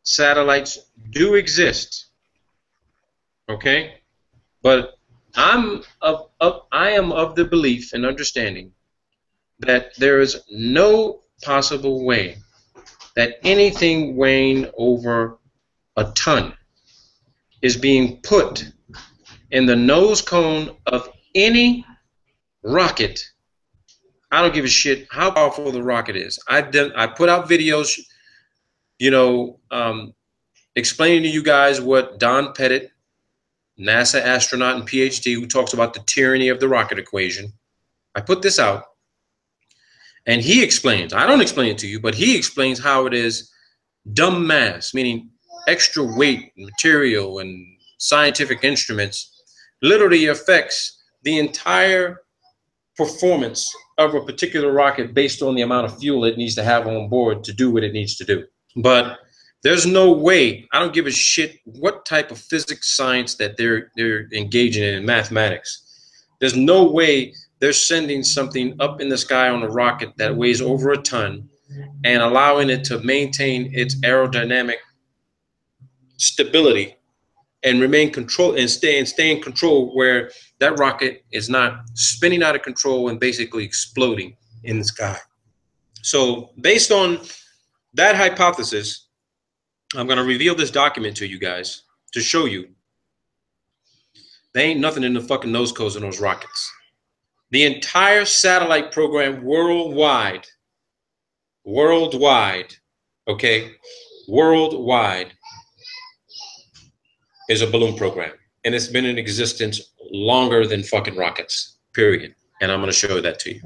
satellites do exist, okay? But I am of the belief and understanding that there is no possible way that anything weighing over a ton is being put in the nose cone of any rocket. I don't give a shit how powerful the rocket is. I put out videos, you know, explaining to you guys what Don Pettit, NASA astronaut and PhD, who talks about the tyranny of the rocket equation. I put this out, and he explains. I don't explain it to you, but he explains how it is dumb mass, meaning extra weight, material, and scientific instruments, literally affects the entire performance of a particular rocket based on the amount of fuel it needs to have on board to do what it needs to do. But there's no way, I don't give a shit what type of physics science that they're engaging in mathematics. There's no way they're sending something up in the sky on a rocket that weighs over a ton and allowing it to maintain its aerodynamic stability and remain control and stay in control, where that rocket is not spinning out of control and basically exploding in the sky. So based on that hypothesis, I'm going to reveal this document to you guys to show you there ain't nothing in the fucking nose cones in those rockets. The entire satellite program worldwide, okay, worldwide, is a balloon program, and it's been in existence longer than fucking rockets, period. And I'm going to show that to you.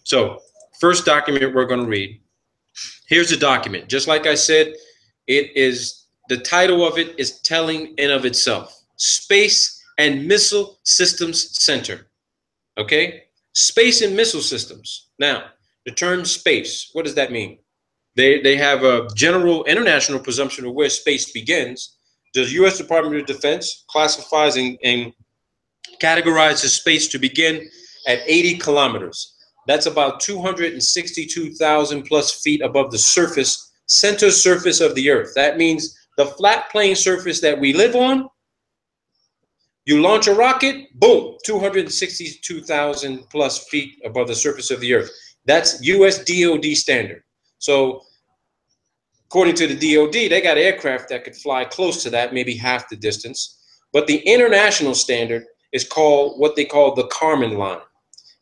So first document we're going to read. Here's the document. Just like I said, it is, the title of it is telling in of itself. Space and Missile Systems Center. Okay? Space and missile systems. Now, the term space, what does that mean? They have a general international presumption of where space begins. The U.S. Department of Defense classifies and categorizes space to begin at 80 kilometers. That's about 262,000 plus feet above the surface, center surface of the Earth. That means the flat plane surface that we live on. You launch a rocket, boom, 262,000 plus feet above the surface of the Earth. That's US DoD standard. So according to the DoD, they got aircraft that could fly close to that, maybe half the distance. But the international standard is called what they call the Kármán line.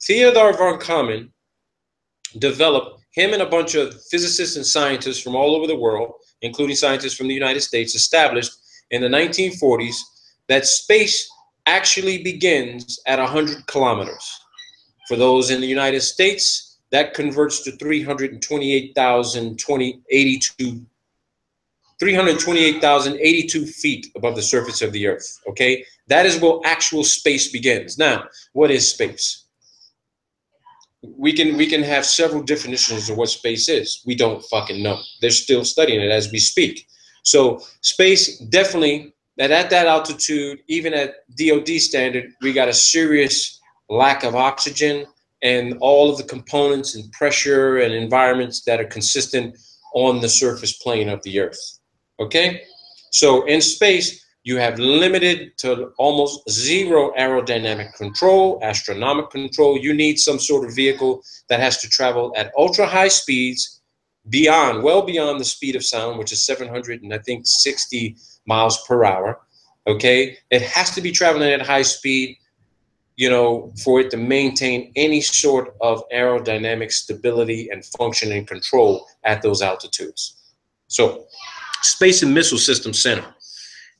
Theodor von Kármán developed, him and a bunch of physicists and scientists from all over the world, including scientists from the United States, established in the 1940s that space actually begins at 100 kilometers. For those in the United States, that converts to 328,082 feet above the surface of the Earth. Okay, that is where actual space begins. Now, what is space? We can have several definitions of what space is. We don't fucking know. They're still studying it as we speak. So space definitely, that at that altitude, even at DoD standard, we got a serious lack of oxygen and all of the components and pressure and environments that are consistent on the surface plane of the Earth. Okay? So in space, you have limited to almost zero aerodynamic control, astronomic control. You need some sort of vehicle that has to travel at ultra high speeds, beyond, well beyond the speed of sound, which is 760 miles per hour. Okay? It has to be traveling at high speed, you know, for it to maintain any sort of aerodynamic stability and function and control at those altitudes. So, Space and Missile Systems Center.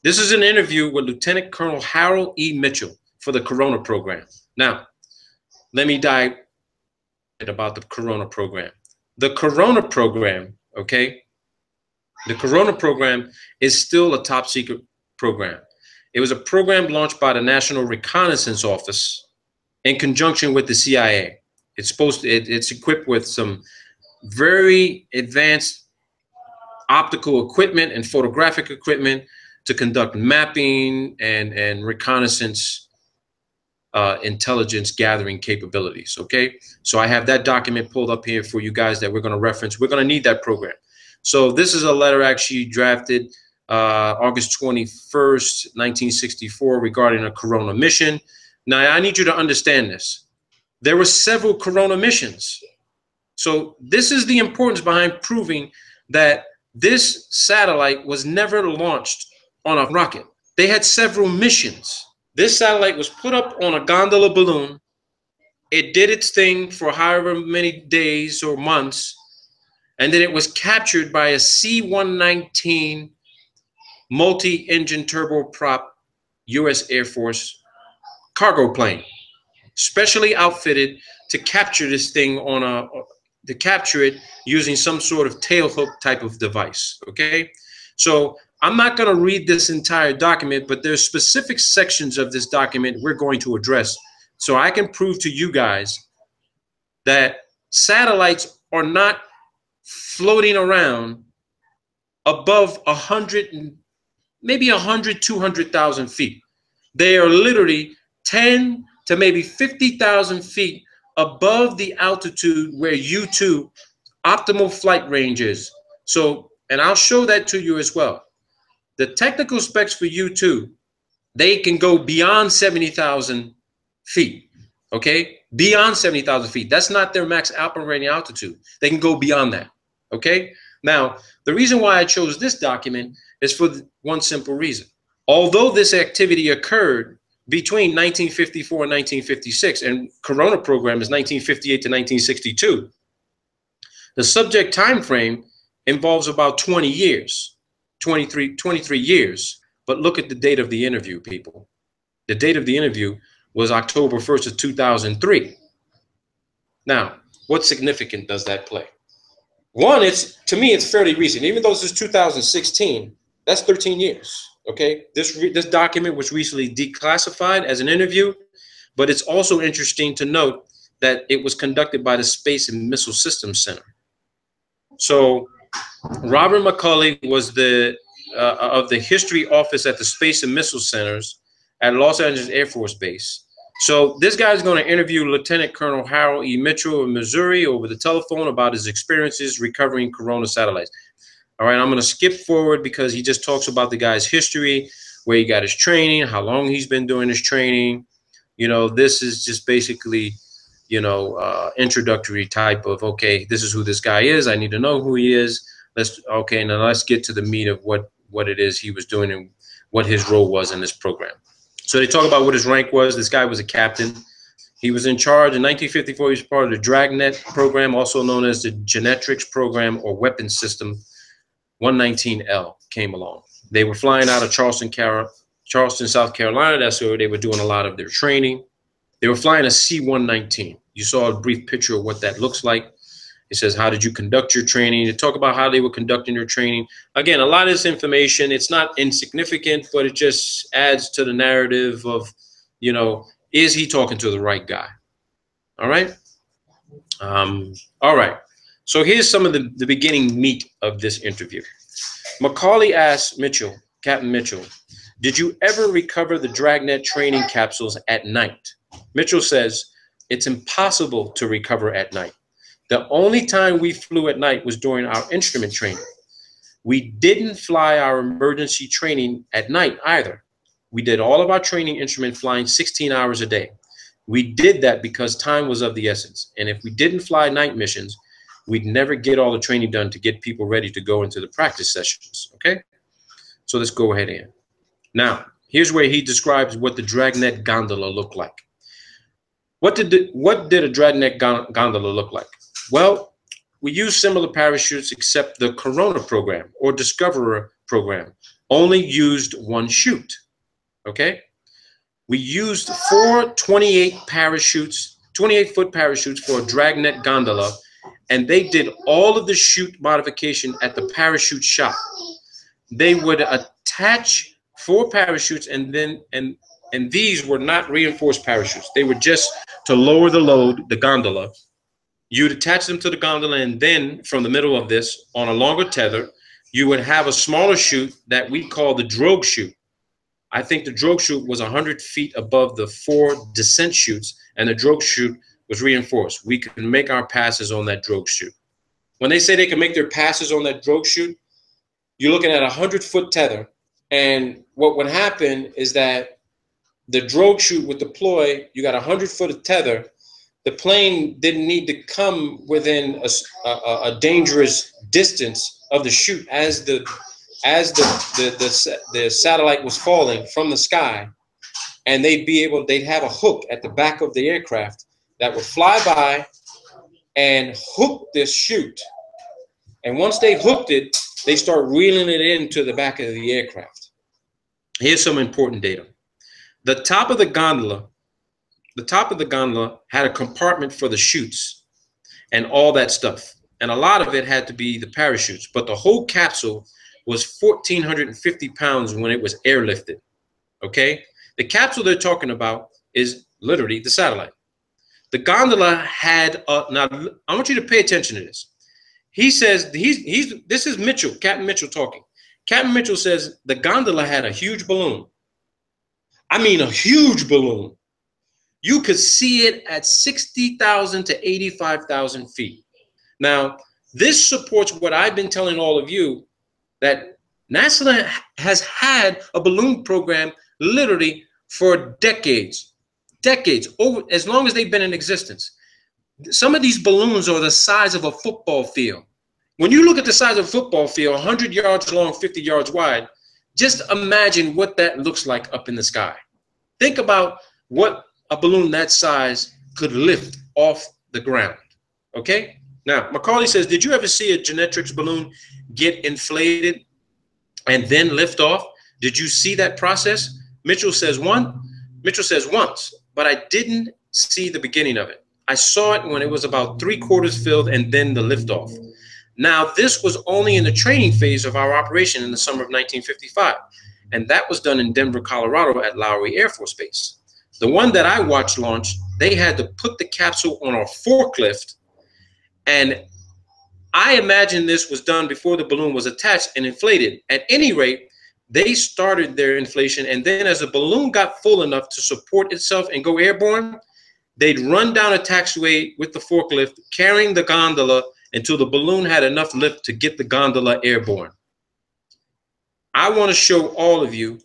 This is an interview with Lieutenant Colonel Harold E. Mitchell for the Corona program. Now, let me dive about the Corona program. The Corona program, okay, the Corona program is still a top secret program. It was a program launched by the National Reconnaissance Office in conjunction with the CIA. It's equipped with some very advanced optical equipment and photographic equipment to conduct mapping and reconnaissance intelligence gathering capabilities, okay? So I have that document pulled up here for you guys that we're gonna reference. We're gonna need that program. So this is a letter actually drafted August 21st, 1964, regarding a Corona mission. Now, I need you to understand this. There were several Corona missions. So this is the importance behind proving that this satellite was never launched on a rocket. They had several missions. This satellite was put up on a gondola balloon. It did its thing for however many days or months, and then it was captured by a C-119 multi-engine turboprop U.S. Air Force cargo plane, specially outfitted to capture this thing to capture it using some sort of tailhook type of device. Okay, so I'm not going to read this entire document, but there's specific sections of this document we're going to address, so I can prove to you guys that satellites are not floating around above 100, maybe 100, 200,000 feet. They are literally 10 to maybe 50,000 feet above the altitude where U2 optimal flight range is. So, and I'll show that to you as well. The technical specs for U2, they can go beyond 70,000 feet, okay? Beyond 70,000 feet. That's not their max operating altitude. They can go beyond that, okay? Now, the reason why I chose this document is for one simple reason. Although this activity occurred between 1954 and 1956, and Corona program is 1958 to 1962, the subject time frame involves about 20 years, 23 years. But look at the date of the interview, people. The date of the interview was October 1st of 2003. Now, what significance does that play? One, to me, it's fairly recent. Even though this is 2016, that's 13 years. Okay, this document was recently declassified as an interview, but it's also interesting to note that it was conducted by the Space and Missile Systems Center. So Robert McCulley was of the History Office at the Space and Missile Centers at Los Angeles Air Force Base. So this guy is going to interview Lieutenant Colonel Harold E. Mitchell of Missouri over the telephone about his experiences recovering Corona satellites. All right, I'm going to skip forward because he just talks about the guy's history, where he got his training, how long he's been doing his training. You know, this is just basically, you know, introductory type of, okay, this is who this guy is. I need to know who he is. Okay, now let's get to the meat of what it is he was doing and what his role was in this program. So they talk about what his rank was. This guy was a captain. He was in charge in 1954. He was part of the Dragnet program, also known as the Genetrix program or Weapons System. 119L came along. They were flying out of Charleston, South Carolina. That's where they were doing a lot of their training. They were flying a C-119. You saw a brief picture of what that looks like. It says, how did you conduct your training? They talk about how they were conducting their training. Again, a lot of this information, it's not insignificant, but it just adds to the narrative of, you know, is he talking to the right guy? All right. All right. So here's some of the beginning meat of this interview. McCauley asked Mitchell, Captain Mitchell, did you ever recover the Dragnet training capsules at night? Mitchell says, it's impossible to recover at night. The only time we flew at night was during our instrument training. We didn't fly our emergency training at night either. We did all of our training instrument flying 16 hours a day. We did that because time was of the essence. And if we didn't fly night missions, we'd never get all the training done to get people ready to go into the practice sessions, okay? So let's go ahead and. Now, here's where he describes what the Dragnet gondola looked like. What did a Dragnet gondola look like? Well, we used similar parachutes except the Corona program or Discoverer program only used one chute, okay? We used 4 28-foot parachutes for a Dragnet gondola, and they did all of the chute modification at the parachute shop. They would attach 4 parachutes, and these were not reinforced parachutes. They were just to lower the load, the gondola. You'd attach them to the gondola, and then from the middle of this, on a longer tether, you would have a smaller chute that we call the drogue chute. I think the drogue chute was 100 feet above the 4 descent chutes, and the drogue chute was reinforced. We could make our passes on that drogue chute. when they say they can make their passes on that drogue chute, you're looking at a 100-foot tether. And what would happen is that the drogue chute would deploy. You got a 100-foot of tether. The plane didn't need to come within a dangerous distance of the chute as the satellite was falling from the sky, and they'd have a hook at the back of the aircraft that would fly by and hook this chute. And once they hooked it, they start reeling it into the back of the aircraft. Here's some important data. The top of the gondola had a compartment for the chutes and all that stuff. And a lot of it had to be the parachutes, but the whole capsule was 1,450 pounds when it was airlifted, okay? The capsule they're talking about is literally the satellite. The gondola had, now I want you to pay attention to this. He says, this is Mitchell, Captain Mitchell talking. Captain Mitchell says the gondola had a huge balloon. I mean a huge balloon. You could see it at 60,000 to 85,000 feet. Now, this supports what I've been telling all of you, that NASA has had a balloon program literally for decades, over as long as they've been in existence. Some of these balloons are the size of a football field. When you look at the size of a football field, 100 yards long, 50 yards wide, just imagine what that looks like up in the sky. Think about what a balloon that size could lift off the ground, okay? Now, Macaulay says, did you ever see a Genetrix balloon get inflated and then lift off? Did you see that process? Mitchell says once, but I didn't see the beginning of it. I saw it when it was about 3/4 filled and then the liftoff. Now, this was only in the training phase of our operation in the summer of 1955, and that was done in Denver, Colorado at Lowry Air Force Base. The one that I watched launch, they had to put the capsule on a forklift, and I imagine this was done before the balloon was attached and inflated. At any rate, they started their inflation, and then as the balloon got full enough to support itself and go airborne, they'd run down a taxiway with the forklift, carrying the gondola until the balloon had enough lift to get the gondola airborne. I want to show all of you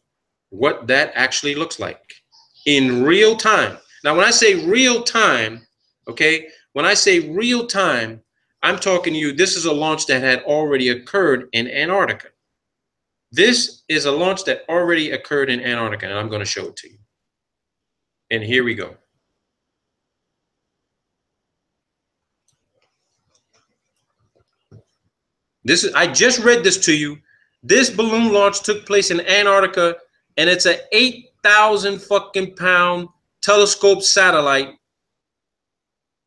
what that actually looks like in real time. Now, when I say real time, okay, when I say real time, I'm talking to you, this is a launch that had already occurred in Antarctica. This is a launch that already occurred in Antarctica, and I'm going to show it to you. And here we go. I just read this to you. This balloon launch took place in Antarctica, and it's an 8,000 fucking pound telescope satellite.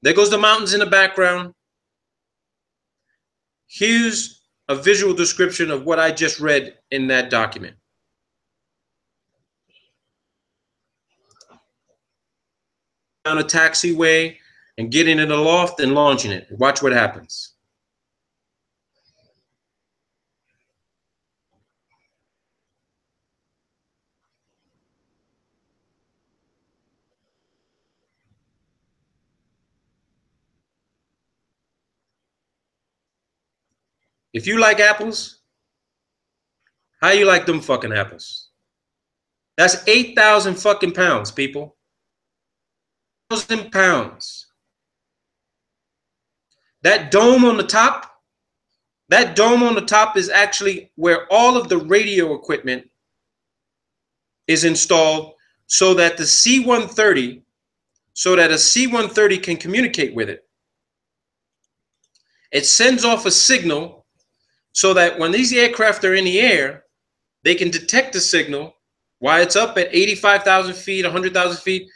There goes the mountains in the background. Here's a visual description of what I just read in that document. Down a taxiway and getting in the loft and launching it. Watch what happens. If you like apples, how you like them fucking apples? That's 8,000 fucking pounds, people. 1,000 pounds. That dome on the top is actually where all of the radio equipment is installed so that the C-130, so that a C-130 can communicate with it. It sends off a signal so that when these aircraft are in the air, they can detect the signal while it's up at 85,000 feet, 100,000 feet.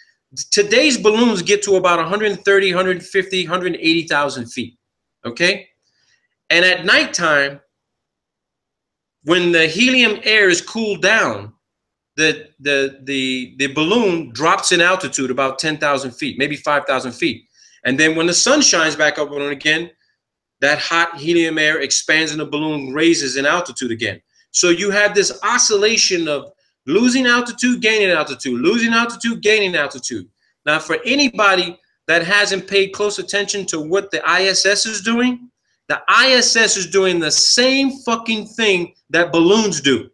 Today's balloons get to about 130, 150, 180,000 feet, okay? And at nighttime, when the helium air is cooled down, the balloon drops in altitude about 10,000 feet, maybe 5,000 feet. And then when the sun shines back up on it again, that hot helium air expands and the balloon raises in altitude again. So you have this oscillation of losing altitude, gaining altitude, losing altitude, gaining altitude. Now, for anybody that hasn't paid close attention to what the ISS is doing, The ISS is doing the same fucking thing that balloons do.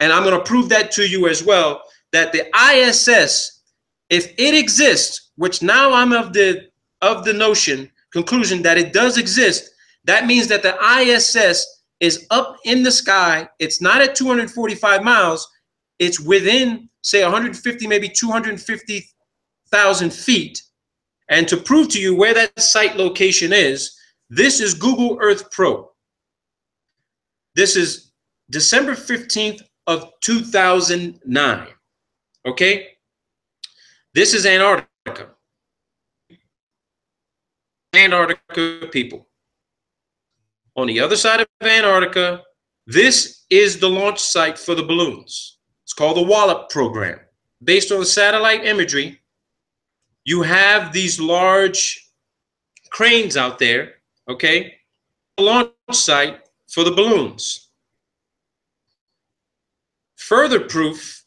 And I'm going to prove that to you as well, that the ISS, if it exists, which now I'm of the conclusion that it does exist, that means that the ISS is up in the sky. It's not at 245 miles. It's within, say, 150, maybe 250,000 feet. And to prove to you where that site location is, this is Google Earth Pro. This is December 15th of 2009. Okay? This is Antarctica. Antarctica people. On the other side of Antarctica, this is the launch site for the balloons. It's called the Wallop program. Based on satellite imagery, you have these large cranes out there, okay? The launch site for the balloons. Further proof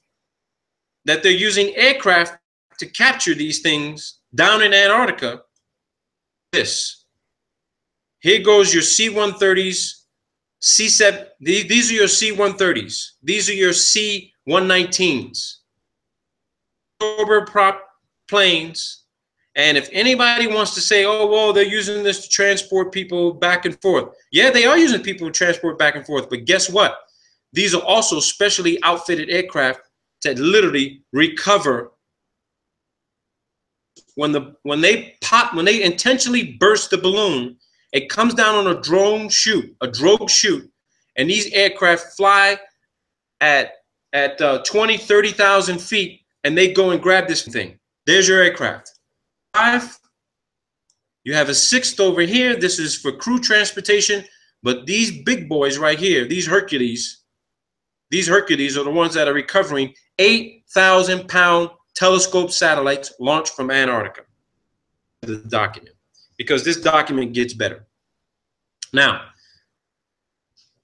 that they're using aircraft to capture these things down in Antarctica. This. Here goes your C-130s, C-7. These are your C-130s. These are your C-119s. Turboprop planes. And if anybody wants to say, oh, well, they're using this to transport people back and forth. Yeah, they are using people to transport back and forth. But guess what? These are also specially outfitted aircraft to literally recover. When they intentionally burst the balloon, it comes down on a drogue chute, and these aircraft fly at 20, 30,000 feet, and they go and grab this thing. There's your aircraft. 5. You have a 6th over here. This is for crew transportation, but these big boys right here, these Hercules are the ones that are recovering 8,000-pound telescope satellites launched from Antarctica. The document, because this document gets better. Now,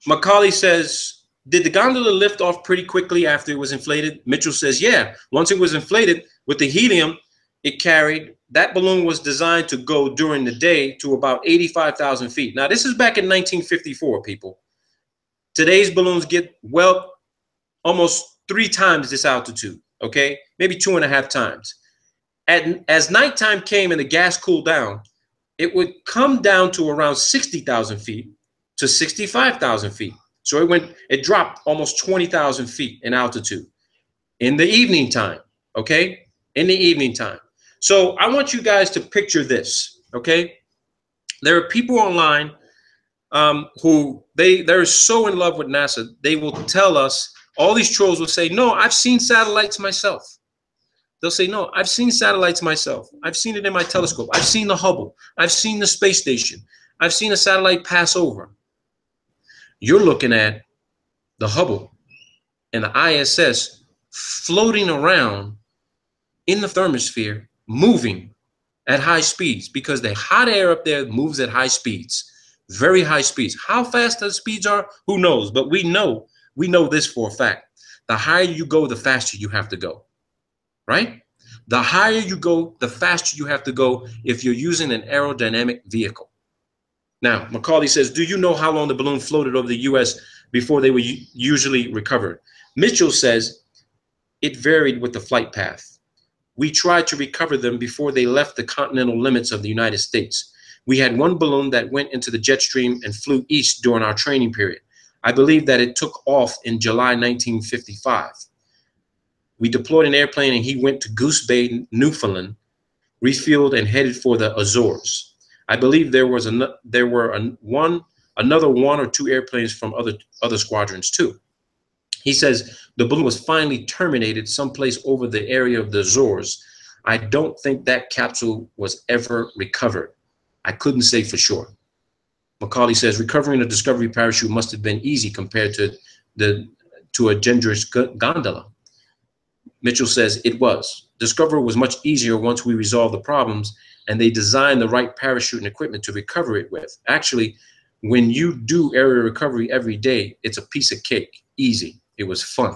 Macaulay says, did the gondola lift off pretty quickly after it was inflated? Mitchell says, yeah. Once it was inflated with the helium it carried, that balloon was designed to go during the day to about 85,000 feet. Now, this is back in 1954, people. Today's balloons get, well, almost 3 times this altitude, okay? Maybe 2.5 times. As nighttime came and the gas cooled down, it would come down to around 60,000 feet to 65,000 feet. So it dropped almost 20,000 feet in altitude in the evening time, okay? In the evening time. So I want you guys to picture this, okay? There are people online who they're so in love with NASA, they will tell us, all these trolls will say, no, I've seen satellites myself. They'll say, no, I've seen satellites myself. I've seen it in my telescope. I've seen the Hubble. I've seen the space station. I've seen a satellite pass over. You're looking at the Hubble and the ISS floating around in the thermosphere, moving at high speeds, because the hot air up there moves at high speeds, very high speeds. How fast those speeds are, who knows? But we know this for a fact. The higher you go, the faster you have to go, right? The higher you go, the faster you have to go if you're using an aerodynamic vehicle. Now, Macaulay says, do you know how long the balloon floated over the U.S. before they were usually recovered? Mitchell says it varied with the flight path. We tried to recover them before they left the continental limits of the United States. We had one balloon that went into the jet stream and flew east during our training period. I believe that it took off in July 1955. We deployed an airplane and he went to Goose Bay, Newfoundland, refueled and headed for the Azores. I believe there were another 1 or 2 airplanes from other squadrons too. He says the balloon was finally terminated someplace over the area of the Azores. I don't think that capsule was ever recovered. I couldn't say for sure. Macaulay says recovering a Discovery parachute must have been easy compared to a dangerous gondola. Mitchell says it was. Discovery was much easier once we resolved the problems and they designed the right parachute and equipment to recover it with. Actually, when you do aerial recovery every day, it's a piece of cake. Easy. It was fun.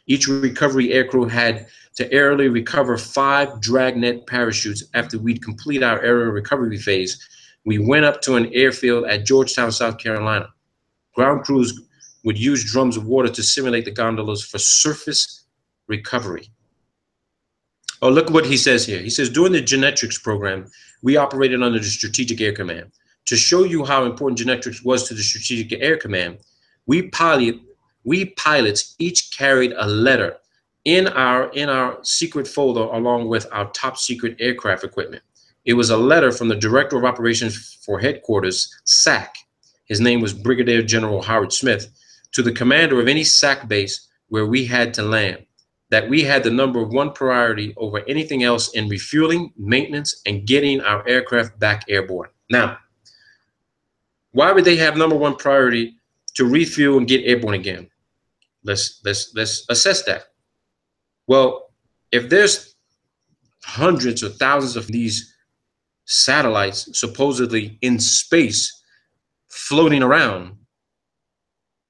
Each recovery aircrew had to aerially recover 5 dragnet parachutes after we'd complete our aerial recovery phase. We went up to an airfield at Georgetown, South Carolina. Ground crews would use drums of water to simulate the gondolas for surface recovery. Oh, look what he says here. He says, during the genetics program, we operated under the Strategic Air Command. To show you how important genetics was to the Strategic Air Command, we pilots each carried a letter in our secret folder along with our top secret aircraft equipment. It was a letter from the Director of Operations for Headquarters, SAC. His name was Brigadier General Howard Smith, to the commander of any SAC base where we had to land, that we had the #1 priority over anything else in refueling, maintenance, and getting our aircraft back airborne. Now, why would they have #1 priority to refuel and get airborne again? Let's assess that. Well, if there's hundreds or thousands of these satellites supposedly in space floating around,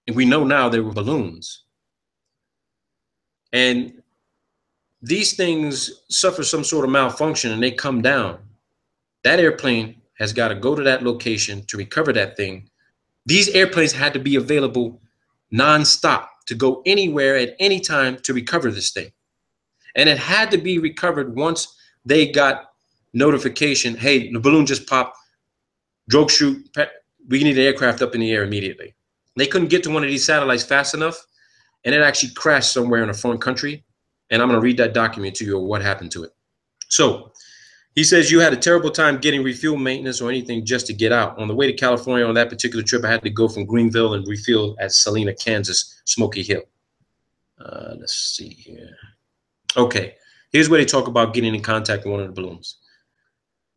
and we know now they were balloons, and these things suffer some sort of malfunction and they come down, that airplane has got to go to that location to recover that thing. These airplanes had to be available nonstop to go anywhere at any time to recover this thing. And it had to be recovered once they got notification, hey, the balloon just popped, drogue chute, we need an aircraft up in the air immediately. They couldn't get to one of these satellites fast enough, and it actually crashed somewhere in a foreign country. And I'm going to read that document to you of what happened to it. So he says, you had a terrible time getting refuel, maintenance, or anything just to get out. On the way to California on that particular trip, I had to go from Greenville and refuel at Salina, Kansas, Smoky Hill. Let's see here. Okay, here's where they talk about getting in contact with one of the balloons.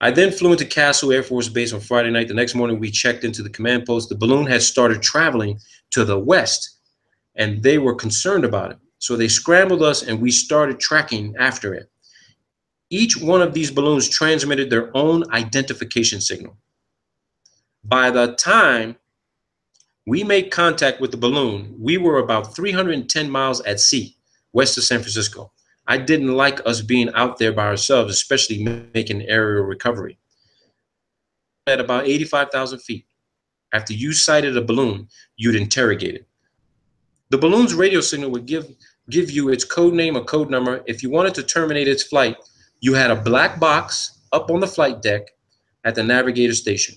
I then flew into Castle Air Force Base on Friday night. The next morning, we checked into the command post. The balloon had started traveling to the west, and they were concerned about it. So they scrambled us, and we started tracking after it. Each one of these balloons transmitted their own identification signal. By the time we made contact with the balloon, we were about 310 miles at sea, west of San Francisco. I didn't like us being out there by ourselves, especially making aerial recovery. At about 85,000 feet, after you sighted a balloon, you'd interrogate it. The balloon's radio signal would give you its code name or code number. If you wanted to terminate its flight, you had a black box up on the flight deck at the navigator station.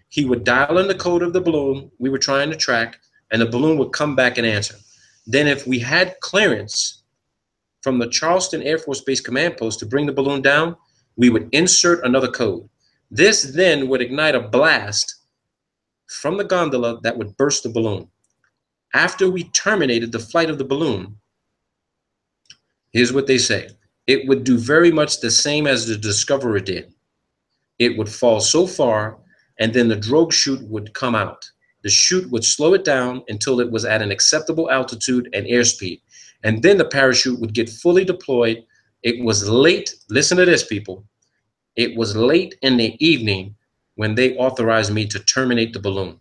He would dial in the code of the balloon we were trying to track, and the balloon would come back and answer. Then if we had clearance from the Charleston Air Force Base command post to bring the balloon down, we would insert another code. This then would ignite a blast from the gondola that would burst the balloon. After we terminated the flight of the balloon, here's what they say. It would do very much the same as the Discoverer did. It would fall so far, and then the drogue chute would come out. The chute would slow it down until it was at an acceptable altitude and airspeed. And then the parachute would get fully deployed. It was late. Listen to this, people. It was late in the evening when they authorized me to terminate the balloon.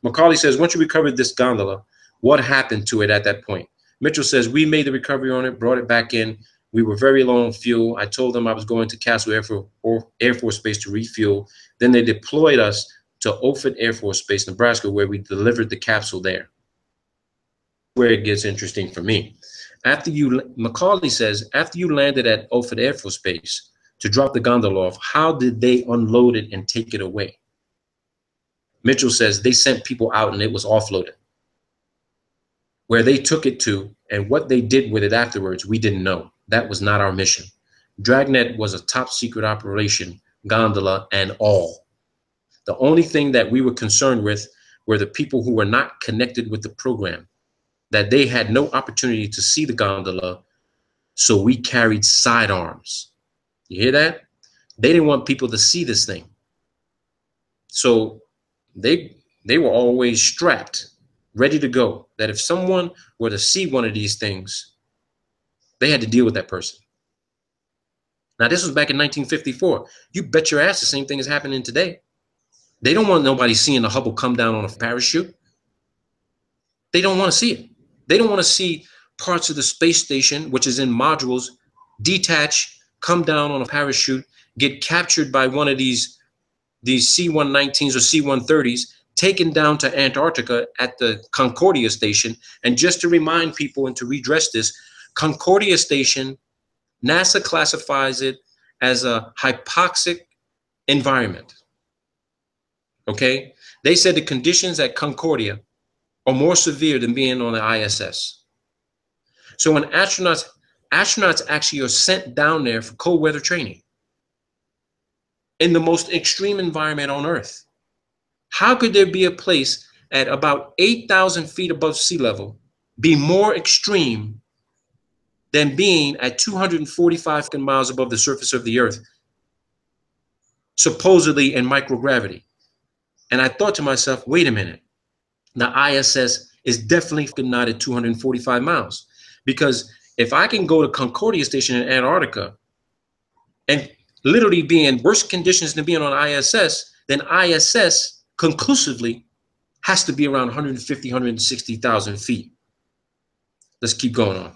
Macaulay says, once you recovered this gondola, what happened to it at that point? Mitchell says, we made the recovery on it, brought it back in. We were very low on fuel. I told them I was going to Castle Air Force Base to refuel. Then they deployed us to Offutt Air Force Base, Nebraska, where we delivered the capsule there. Where it gets interesting for me. Macaulay says, after you landed at Offutt Air Force Base to drop the gondola off, how did they unload it and take it away? Mitchell says they sent people out and it was offloaded. Where they took it to and what they did with it afterwards, we didn't know. That was not our mission. Dragnet was a top secret operation, gondola and all. The only thing that we were concerned with were the people who were not connected with the program, that they had no opportunity to see the gondola, so we carried sidearms. You hear that? They didn't want people to see this thing. So they were always strapped, ready to go, that if someone were to see one of these things, they had to deal with that person. Now, this was back in 1954. You bet your ass the same thing is happening today. They don't want nobody seeing the Hubble come down on a parachute. They don't want to see it. They don't want to see parts of the space station, which is in modules, detach, come down on a parachute, get captured by one of these these C-119s or C-130s taken down to Antarctica at the Concordia station. And just to remind people and to redress this, Concordia station, NASA classifies it as a hypoxic environment. Okay? They said the conditions at Concordia are more severe than being on the ISS. So when astronauts actually are sent down there for cold weather training in the most extreme environment on Earth. How could there be a place at about 8,000 feet above sea level be more extreme than being at 245 miles above the surface of the Earth, supposedly in microgravity? And I thought to myself, wait a minute, the ISS is definitely not at 245 miles. Because if I can go to Concordia Station in Antarctica and literally be in worse conditions than being on ISS, then ISS conclusively has to be around 150, 160,000 feet. Let's keep going on.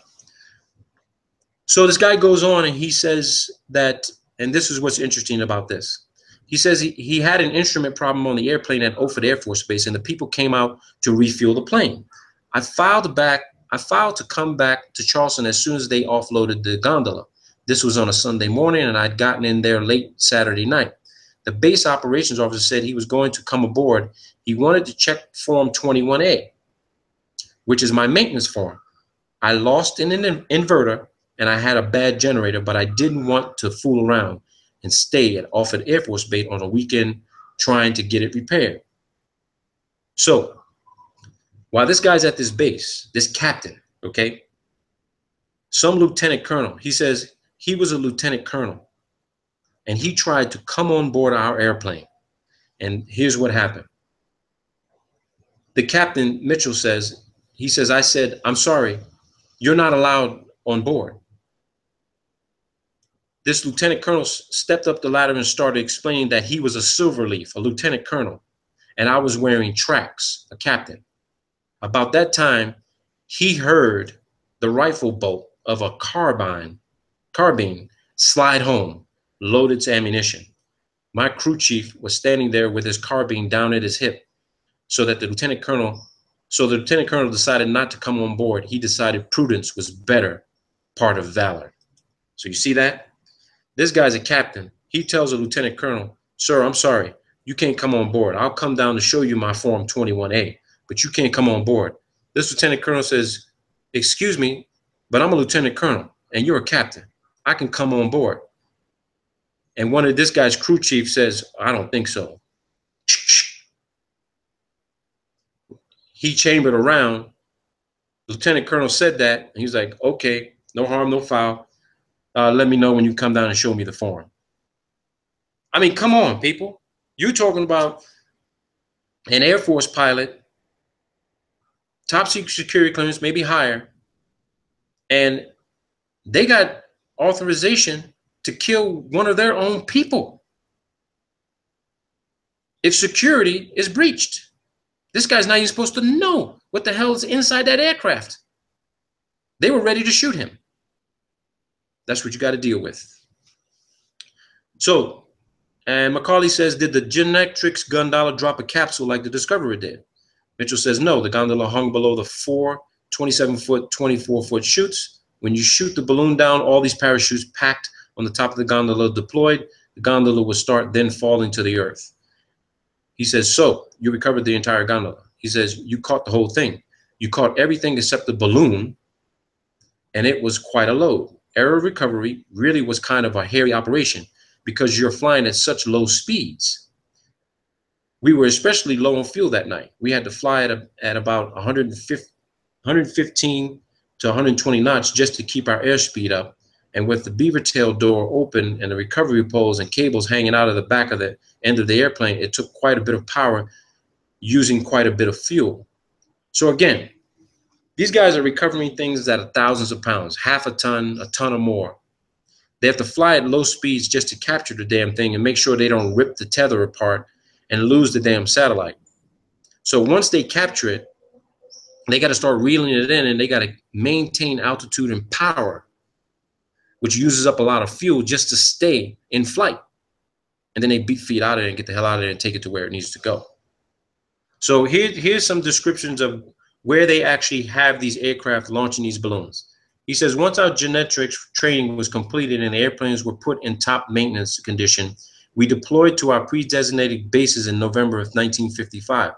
So this guy goes on and he says that, and this is what's interesting about this. He says he had an instrument problem on the airplane at Offutt Air Force Base, and the people came out to refuel the plane. I filed to come back to Charleston as soon as they offloaded the gondola. This was on a Sunday morning, and I'd gotten in there late Saturday night. The base operations officer said he was going to come aboard. He wanted to check Form 21A, which is my maintenance form. I lost an inverter, and I had a bad generator, but I didn't want to fool around and stay at Offutt Air Force Base on a weekend trying to get it repaired. So while this guy's at this base, this captain, okay, some lieutenant colonel, he says he was a lieutenant colonel, and he tried to come on board our airplane. And here's what happened. The captain, Mitchell, says, I said, I'm sorry, you're not allowed on board. This lieutenant colonel stepped up the ladder and started explaining that he was a Silverleaf, a lieutenant colonel, and I was wearing tracks, a captain. About that time, he heard the rifle bolt of a carbine slide home, loaded to ammunition. My crew chief was standing there with his carbine down at his hip, so the lieutenant colonel decided not to come on board. He decided prudence was better part of valor. So you see that? This guy's a captain. He tells a lieutenant colonel, sir, I'm sorry, you can't come on board. I'll come down to show you my Form 21A, but you can't come on board. This lieutenant colonel says, excuse me, but I'm a lieutenant colonel and you're a captain. I can come on board. And one of this guy's crew chief says, I don't think so. He chambered around. Lieutenant colonel said that, and he's like, okay, no harm, no foul. Let me know when you come down and show me the form. I mean, come on, people. You're talking about an Air Force pilot, top secret security clearance, maybe higher, and they got authorization to kill one of their own people if security is breached. This guy's not even supposed to know what the hell is inside that aircraft. They were ready to shoot him. That's what you got to deal with. So, and Macaulay says, did the Genetrix gondola drop a capsule like the Discoverer did? Mitchell says, no, the gondola hung below the 4 27-foot, 24-foot chutes. When you shoot the balloon down, all these parachutes packed on the top of the gondola deployed. The gondola would start then falling to the earth. He says, so you recovered the entire gondola. He says, you caught the whole thing. You caught everything except the balloon, and it was quite a load. Error recovery really was kind of a hairy operation because you're flying at such low speeds. We were especially low on fuel that night. We had to fly at about 115 to 120 knots just to keep our airspeed up. And with the beaver tail door open and the recovery poles and cables hanging out of the back of the end of the airplane, it took quite a bit of power using quite a bit of fuel. So again, these guys are recovering things that are thousands of pounds, half a ton or more. They have to fly at low speeds just to capture the damn thing and make sure they don't rip the tether apart and lose the damn satellite. So once they capture it, they got to start reeling it in, and they got to maintain altitude and power, which uses up a lot of fuel just to stay in flight. and then they beat feet out of it and get the hell out of there and take it to where it needs to go. So here's some descriptions of where they actually have these aircraft launching these balloons. He says, once our genetics training was completed and the airplanes were put in top maintenance condition, we deployed to our pre-designated bases in November of 1955.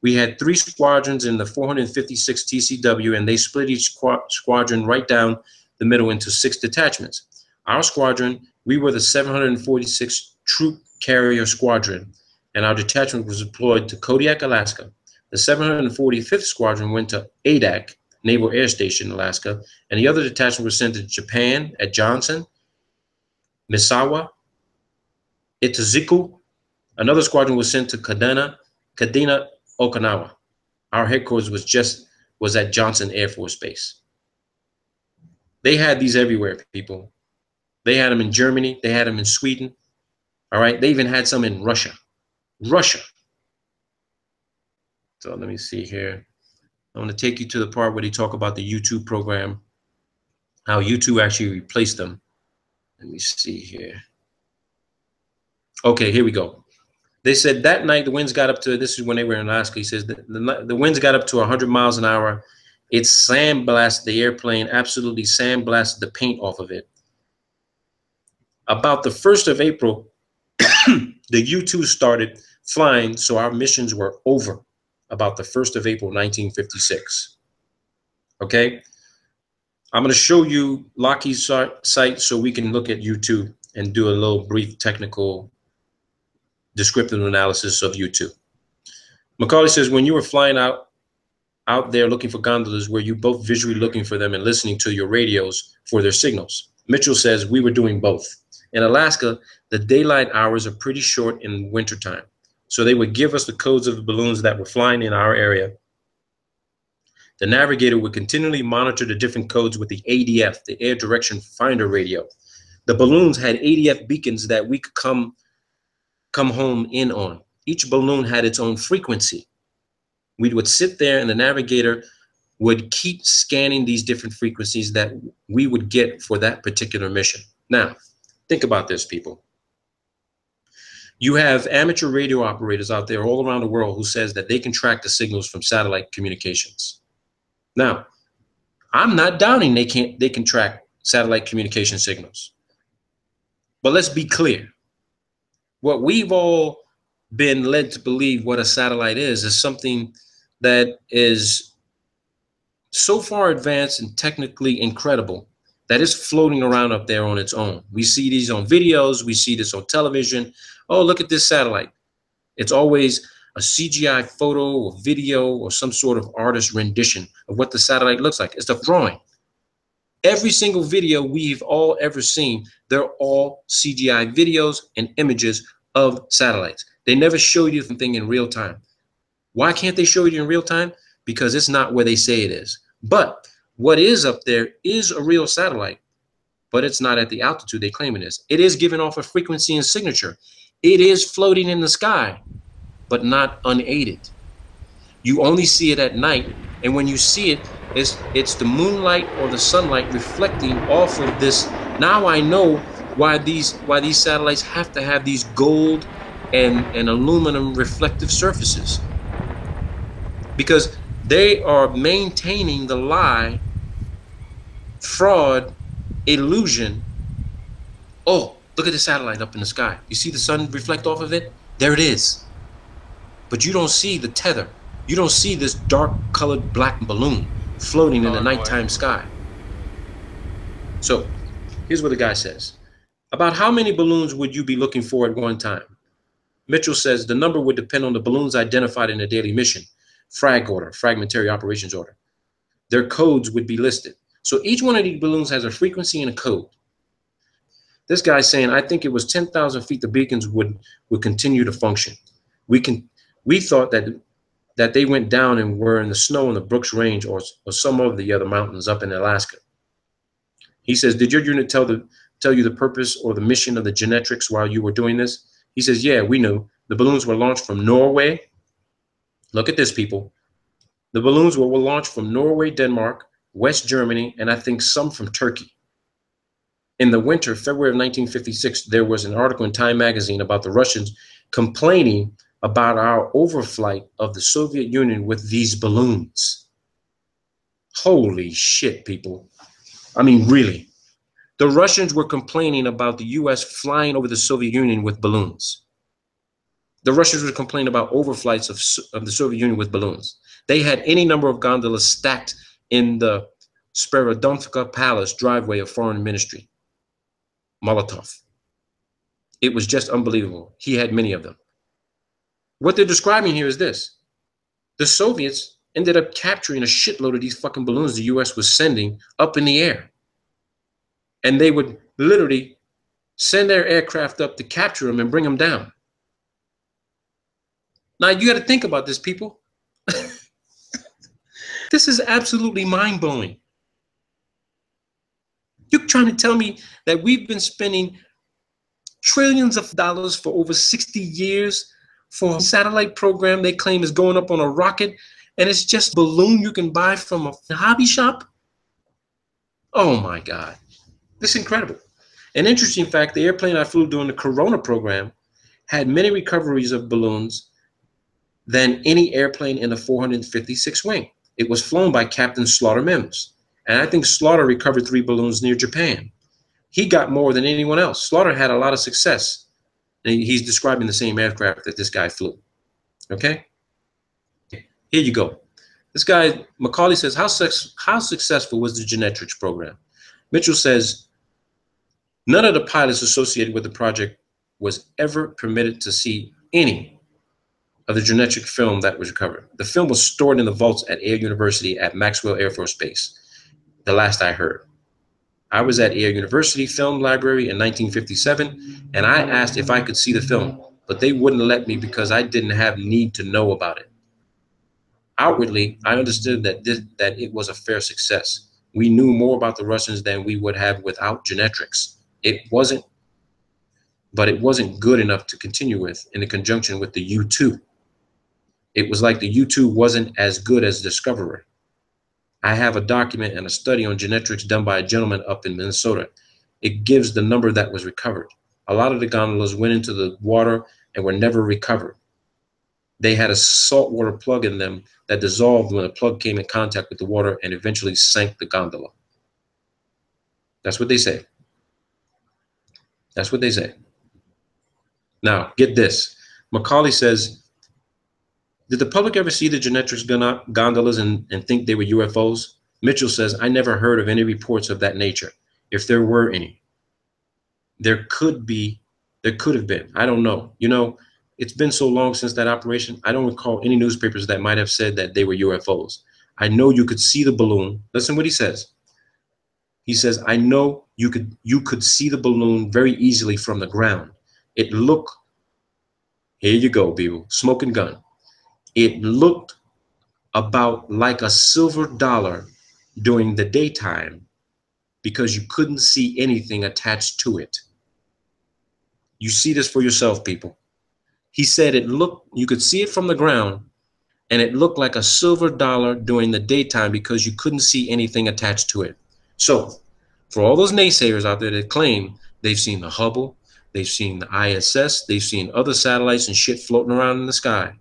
We had 3 squadrons in the 456 TCW, and they split each squadron right down the middle into 6 detachments. Our squadron, we were the 746 Troop Carrier Squadron, and our detachment was deployed to Kodiak, Alaska. The 745th Squadron went to Adak, Naval Air Station, Alaska, and the other detachment was sent to Japan at Johnson, Misawa, Itazuku. Another squadron was sent to Kadena, Okinawa. Our headquarters was at Johnson Air Force Base. They had these everywhere, people. They had them in Germany. They had them in Sweden. All right. They even had some in Russia. So let me see here. I'm going to take you to the part where they talk about the U-2 program, how U-2 actually replaced them. Let me see here. Okay, here we go. They said that night the winds got up to, this is when they were in Alaska, he says the winds got up to 100 miles an hour. It sandblasted the airplane, absolutely sandblasted the paint off of it. About the 1st of April, the U-2 started flying, so our missions were over about the 1st of April, 1956. Okay? I'm going to show you Lockheed's site so we can look at U-2 and do a little brief technical descriptive analysis of U-2. Macaulay says, when you were flying out there looking for gondolas, were you both visually looking for them and listening to your radios for their signals? Mitchell says, we were doing both. In Alaska, the daylight hours are pretty short in wintertime. So they would give us the codes of the balloons that were flying in our area. The navigator would continually monitor the different codes with the ADF, the Air Direction Finder radio. The balloons had ADF beacons that we could come home in on. Each balloon had its own frequency. We would sit there and the navigator would keep scanning these different frequencies that we would get for that particular mission. Now, think about this, people. You have amateur radio operators out there all around the world who says that they can track the signals from satellite communications. Now, I'm not doubting they can track satellite communication signals. But let's be clear. What we've all been led to believe what a satellite is something that is so far advanced and technically incredible that is floating around up there on its own. We see these on videos. We see this on television. Oh, look at this satellite. It's always a CGI photo or video or some sort of artist rendition of what the satellite looks like. It's a drawing. Every single video we've all ever seen, they're all CGI videos and images of satellites. They never show you the thing in real time. Why can't they show you in real time? Because it's not where they say it is. But what is up there is a real satellite, but it's not at the altitude they claim it is. It is giving off a frequency and signature. It is floating in the sky, but not unaided. You only see it at night, and when you see it, it's the moonlight or the sunlight reflecting off of this. Now I know why these satellites have to have these gold and aluminum reflective surfaces, because they are maintaining the lie, fraud, illusion. Oh, look at the satellite up in the sky. You see the sun reflect off of it? There it is. But you don't see the tether. You don't see this dark colored black balloon floating in the nighttime sky. So here's what the guy says. About how many balloons would you be looking for at one time? Mitchell says the number would depend on the balloons identified in a daily mission, frag order, fragmentary operations order. Their codes would be listed. So each one of these balloons has a frequency and a code. This guy's saying, I think it was 10,000 feet the beacons would continue to function. We thought that they went down and were in the snow in the Brooks Range or some of the other mountains up in Alaska. He says, did your unit tell you the purpose or the mission of the genetics while you were doing this? He says, yeah, we knew. The balloons were launched from Norway. Look at this, people. The balloons were launched from Norway, Denmark, West Germany, and I think some from Turkey. In the winter, February of 1956, there was an article in Time magazine about the Russians complaining about our overflight of the Soviet Union with these balloons. Holy shit, people. I mean, really. The Russians were complaining about the US flying over the Soviet Union with balloons. The Russians were complaining about overflights of the Soviet Union with balloons. They had any number of gondolas stacked in the Sperodonivka Palace driveway of Foreign Ministry. Molotov. It was just unbelievable. He had many of them. What they're describing here is this. The Soviets ended up capturing a shitload of these fucking balloons the US was sending up in the air. And they would literally send their aircraft up to capture them and bring them down. Now, you got to think about this, people. This is absolutely mind-blowing. You're trying to tell me that we've been spending trillions of dollars for over 60 years for a satellite program they claim is going up on a rocket, and it's just a balloon you can buy from a hobby shop? Oh my God. This is incredible. An interesting fact, the airplane I flew during the Corona program had many recoveries of balloons than any airplane in the 456 wing. It was flown by Captain Slaughter Mims. And I think Slaughter recovered 3 balloons near Japan. He got more than anyone else. Slaughter had a lot of success. And he's describing the same aircraft that this guy flew. Okay? Here you go. This guy, Macaulay, says, how successful was the Genetrix program? Mitchell says, none of the pilots associated with the project was ever permitted to see any of the genetic film that was recovered. The film was stored in the vaults at Air University at Maxwell Air Force Base, the last I heard. I was at Air University Film Library in 1957, and I asked if I could see the film, but they wouldn't let me because I didn't have need to know about it. Outwardly, I understood that it was a fair success. We knew more about the Russians than we would have without Genetrix. It wasn't good enough to continue with in conjunction with the U-2. It was like the U-2 wasn't as good as Discoverer. I have a document and a study on Genetrix done by a gentleman up in Minnesota. It gives the number that was recovered. A lot of the gondolas went into the water and were never recovered. They had a saltwater plug in them that dissolved when the plug came in contact with the water and eventually sank the gondola. That's what they say. That's what they say. Now, get this. Macaulay says, did the public ever see the Genetrix gondolas and think they were UFOs? Mitchell says, I never heard of any reports of that nature, if there were any. There could have been. I don't know. You know, it's been so long since that operation. I don't recall any newspapers that might have said that they were UFOs. I know you could see the balloon. Listen what he says. He says, I know you could see the balloon very easily from the ground. It looked, here you go, people, smoking gun. It looked about like a silver dollar during the daytime because you couldn't see anything attached to it. You see this for yourself, people. He said you could see it from the ground, and it looked like a silver dollar during the daytime because you couldn't see anything attached to it. So, for all those naysayers out there that claim they've seen the Hubble, they've seen the ISS, they've seen other satellites and shit floating around in the sky,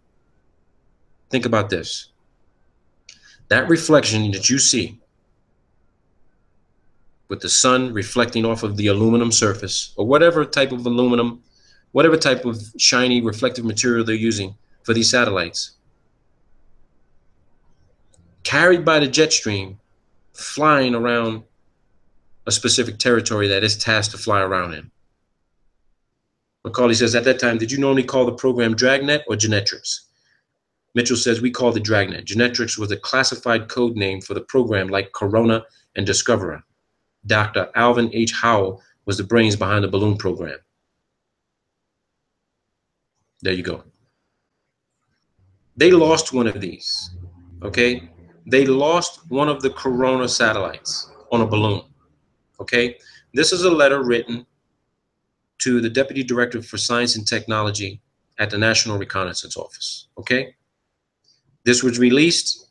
think about this. That reflection that you see with the sun reflecting off of the aluminum surface or whatever type of aluminum, whatever type of shiny reflective material they're using for these satellites, carried by the jet stream, flying around a specific territory that is tasked to fly around in. Macaulay says, at that time, did you normally call the program Dragnet or Genetrix? Mitchell says, we called it Dragnet. Genetrix was a classified code name for the program like Corona and Discoverer. Dr. Alvin H. Howell was the brains behind the balloon program. There you go. They lost one of these, okay? They lost one of the Corona satellites on a balloon, okay? This is a letter written to the Deputy Director for Science and Technology at the National Reconnaissance Office, okay? This was released,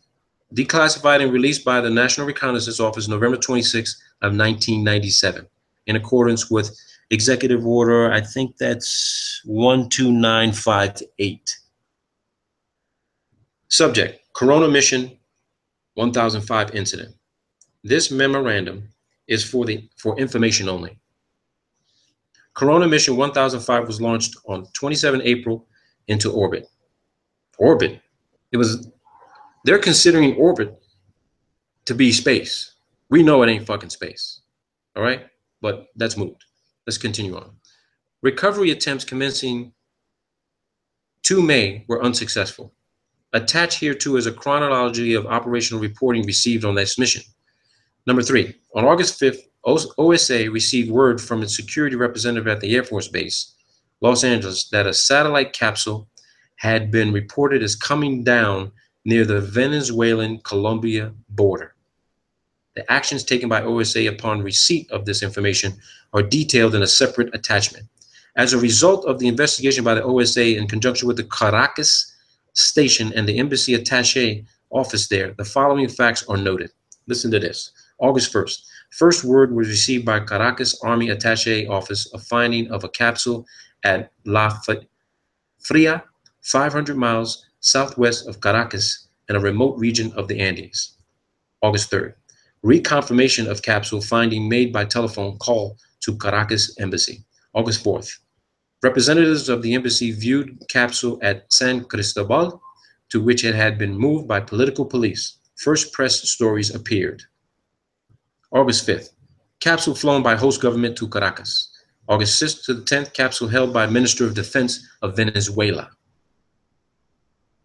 declassified and released by the National Reconnaissance Office November 26th of 1997. in accordance with Executive Order, I think that's 12958. Subject, Corona Mission 1005 incident. This memorandum is for information only. Corona Mission 1005 was launched on 27 April into orbit. Orbit. They're considering orbit to be space. We know it ain't fucking space. All right? But that's moved. Let's continue on. Recovery attempts commencing 2 May were unsuccessful. Attached here too is a chronology of operational reporting received on this mission. Number 3, on August 5th, OSA received word from its security representative at the Air Force Base, Los Angeles, that a satellite capsule had been reported as coming down near the Venezuelan-Colombia border. The actions taken by OSA upon receipt of this information are detailed in a separate attachment. As a result of the investigation by the OSA in conjunction with the Caracas station and the embassy attaché office there, the following facts are noted. Listen to this. August 1st. First word was received by Caracas Army Attaché Office of finding of a capsule at La Fria, 500 miles southwest of Caracas in a remote region of the Andes. August 3rd. Reconfirmation of capsule finding made by telephone call to Caracas Embassy. August 4th. Representatives of the embassy viewed capsule at San Cristobal, to which it had been moved by political police. First press stories appeared. August 5th, capsule flown by host government to Caracas. August 6th to the 10th, capsule held by Minister of Defense of Venezuela.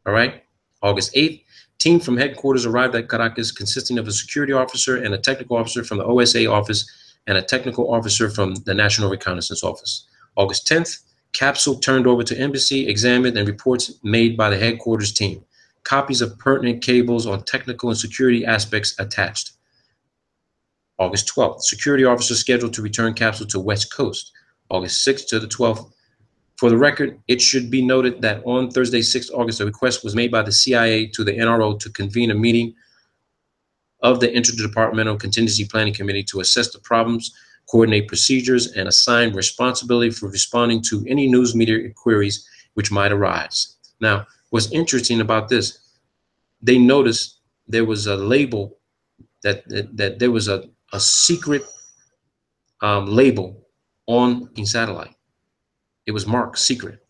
All right. August 8th, team from headquarters arrived at Caracas consisting of a security officer and a technical officer from the OSA office and a technical officer from the National Reconnaissance Office. August 10th, capsule turned over to embassy, examined, and reports made by the headquarters team. Copies of pertinent cables on technical and security aspects attached. August 12th, security officer scheduled to return capsule to West Coast. August 6th to the 12th. For the record, it should be noted that on Thursday, 6th August, a request was made by the CIA to the NRO to convene a meeting of the Interdepartmental Contingency Planning Committee to assess the problems, coordinate procedures, and assign responsibility for responding to any news media queries which might arise. Now, what's interesting about this, they noticed there was a label that there was a secret label on in satellite. It was marked secret.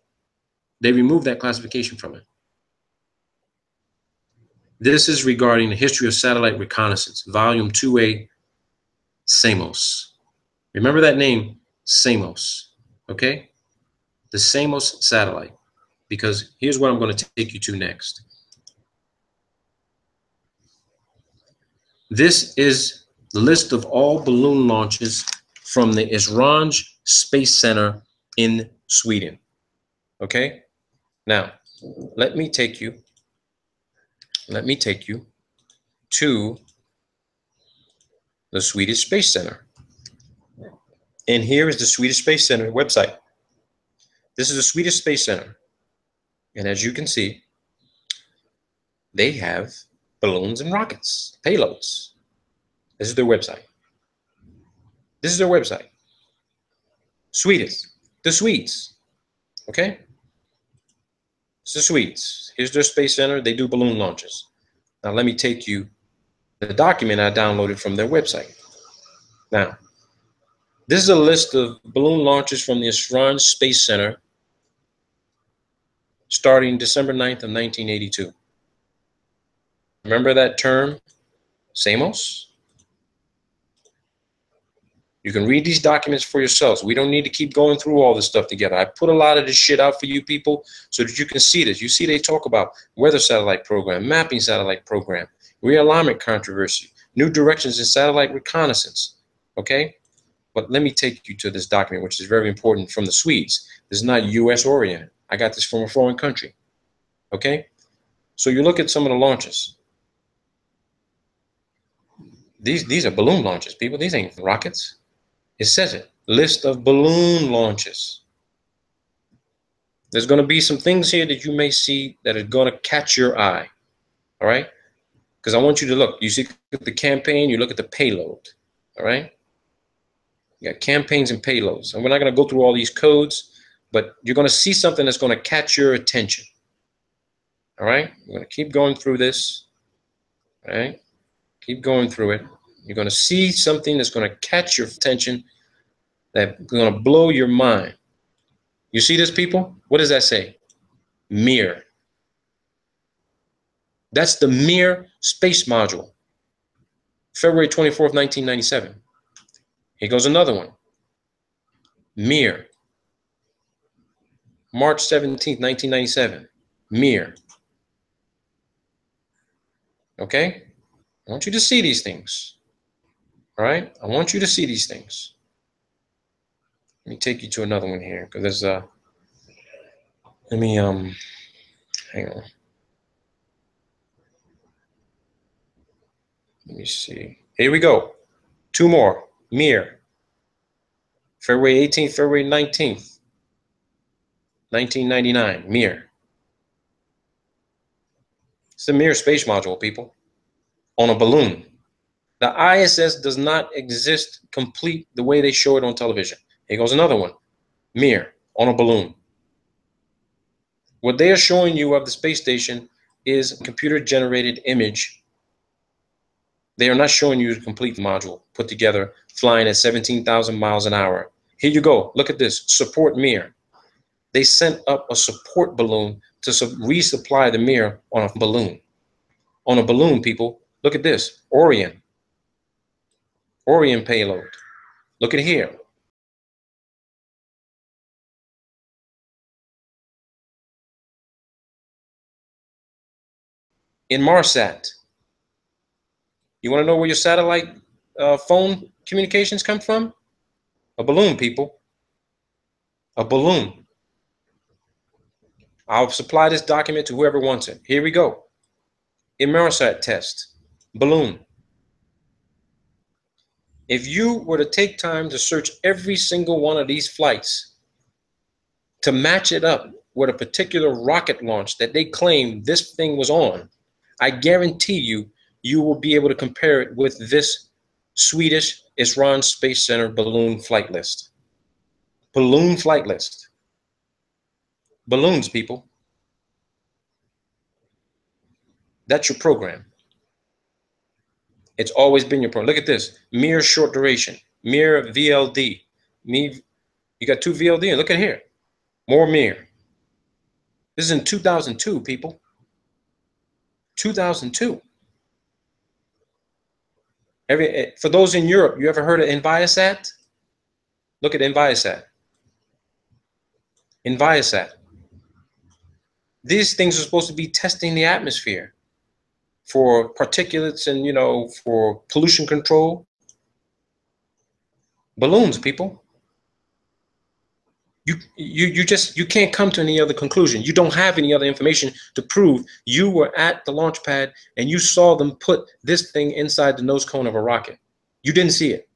They removed that classification from it. This is regarding the history of satellite reconnaissance, volume 2A, SAMOS. Remember that name, SAMOS, okay? The SAMOS satellite, because here's what I'm going to take you to next. This is the list of all balloon launches from the Esrange Space Center in Sweden. Okay? Now, let me take you to the Swedish Space Center. And here is the Swedish Space Center website. This is the Swedish Space Center. And as you can see, they have balloons and rockets, payloads. This is their website. This is their website. Swedes, the Swedes, okay? It's the Swedes. Here's their space center. They do balloon launches. Now let me take you to the document I downloaded from their website. Now, this is a list of balloon launches from the Esrange Space Center starting December 9th of 1982. Remember that term, SAMOS? You can read these documents for yourselves. We don't need to keep going through all this stuff together. I put a lot of this shit out for you people so that you can see this. You see they talk about weather satellite program, mapping satellite program, realignment controversy, new directions in satellite reconnaissance, okay? But let me take you to this document, which is very important, from the Swedes. This is not US oriented. I got this from a foreign country, okay? So you look at some of the launches. These are balloon launches, people. These ain't rockets. It says it, list of balloon launches. There's going to be some things here that you may see that are going to catch your eye, all right? Because I want you to look. You see the campaign, you look at the payload, all right? You got campaigns and payloads. And we're not going to go through all these codes, but you're going to see something that's going to catch your attention. All right? We're going to keep going through this. All right? Keep going through it. You're going to see something that's going to catch your attention, that's going to blow your mind. You see this, people? What does that say? Mir. That's the Mir space module. February 24th, 1997. Here goes another one. Mir. March 17th, 1997. Mir. Okay? I want you to see these things. All right? I want you to see these things. Let me take you to another one here, because there's let me hang on. Let me see. Here we go. Two more. Mir. February 18th, February 19th, 1999. Mir. It's the Mir space module, people. On a balloon. The ISS does not exist complete the way they show it on television. Here goes another one. Mir. On a balloon. What they are showing you of the space station is a computer-generated image. They are not showing you the complete module put together, flying at 17,000 miles an hour. Here you go. Look at this. Support Mir. They sent up a support balloon to resupply the Mir on a balloon. On a balloon, people. Look at this. Orion. Orion payload. Look at here. Inmarsat. You want to know where your satellite phone communications come from? A balloon, people. A balloon. I'll supply this document to whoever wants it. Here we go. Inmarsat test. Balloon. If you were to take time to search every single one of these flights to match it up with a particular rocket launch that they claim this thing was on, I guarantee you, you will be able to compare it with this Swedish Esran Space Center balloon flight list. Balloon flight list. Balloons, people. That's your program. It's always been your program. Look at this. Mir short duration. Mir VLD. You got two VLD. Look at here. More Mir. This is in 2002, people. 2002. For those in Europe, you ever heard of Enviasat? Look at Enviasat. Enviasat. These things are supposed to be testing the atmosphere for particulates and, you know, for pollution control. Balloons, people. You can't come to any other conclusion. You don't have any other information to prove you were at the launch pad and you saw them put this thing inside the nose cone of a rocket. You didn't see it.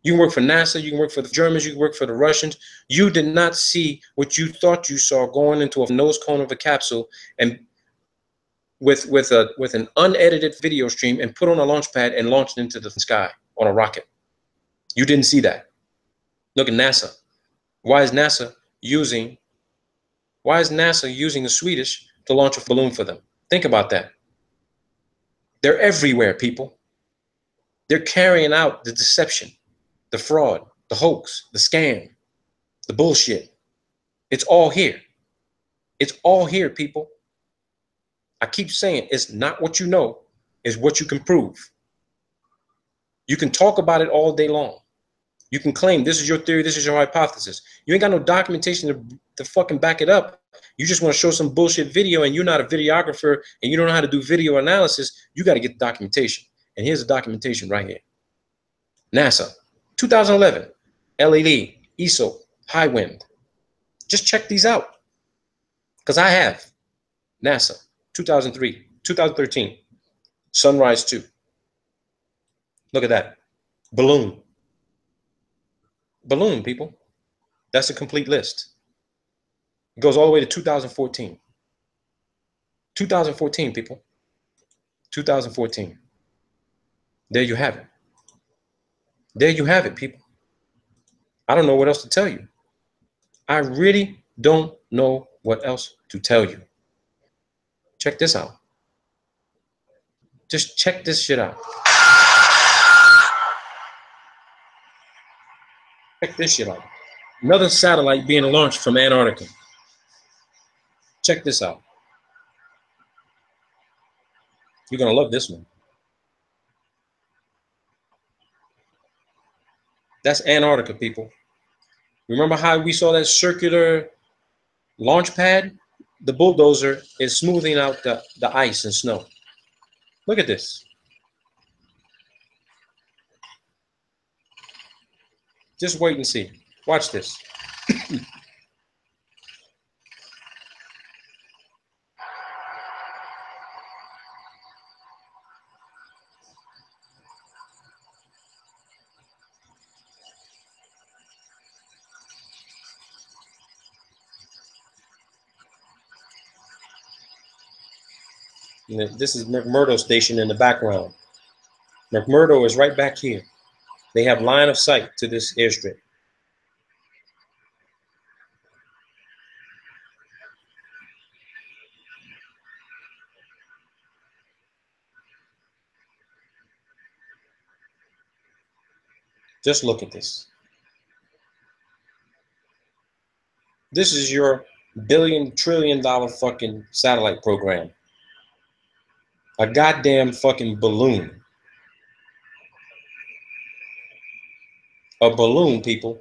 You can work for NASA, you can work for the Germans, you can work for the Russians. You did not see what you thought you saw going into a nose cone of a capsule and with an unedited video stream and put on a launch pad and launched into the sky on a rocket. You didn't see that. Look at NASA. Why is NASA using the Swedish to launch a balloon for them? Think about that. They're everywhere, people. They're carrying out the deception, the fraud, the hoax, the scam, the bullshit. It's all here. It's all here, people. I keep saying it's not what you know, it's what you can prove. You can talk about it all day long. You can claim this is your theory, this is your hypothesis. You ain't got no documentation to fucking back it up. You just want to show some bullshit video and you're not a videographer and you don't know how to do video analysis. You got to get the documentation. And here's the documentation right here. NASA, 2011, LAD, ESO, high wind. Just check these out. Because I have. NASA, 2003, 2013, Sunrise 2. Look at that. Balloon. Balloon, people. That's a complete list. It goes all the way to 2014. 2014, people. 2014. There you have it. There you have it, people. I don't know what else to tell you. I really don't know what else to tell you. Check this out. Just check this shit out. Check this shit out. Another satellite being launched from Antarctica. Check this out. You're going to love this one. That's Antarctica, people. Remember how we saw that circular launch pad? The bulldozer is smoothing out the ice and snow. Look at this. Just wait and see. Watch this. This is McMurdo Station in the background. McMurdo is right back here. They have line of sight to this airstrip. Just look at this. This is your billion, trillion dollar fucking satellite program. A goddamn fucking balloon. A balloon, people.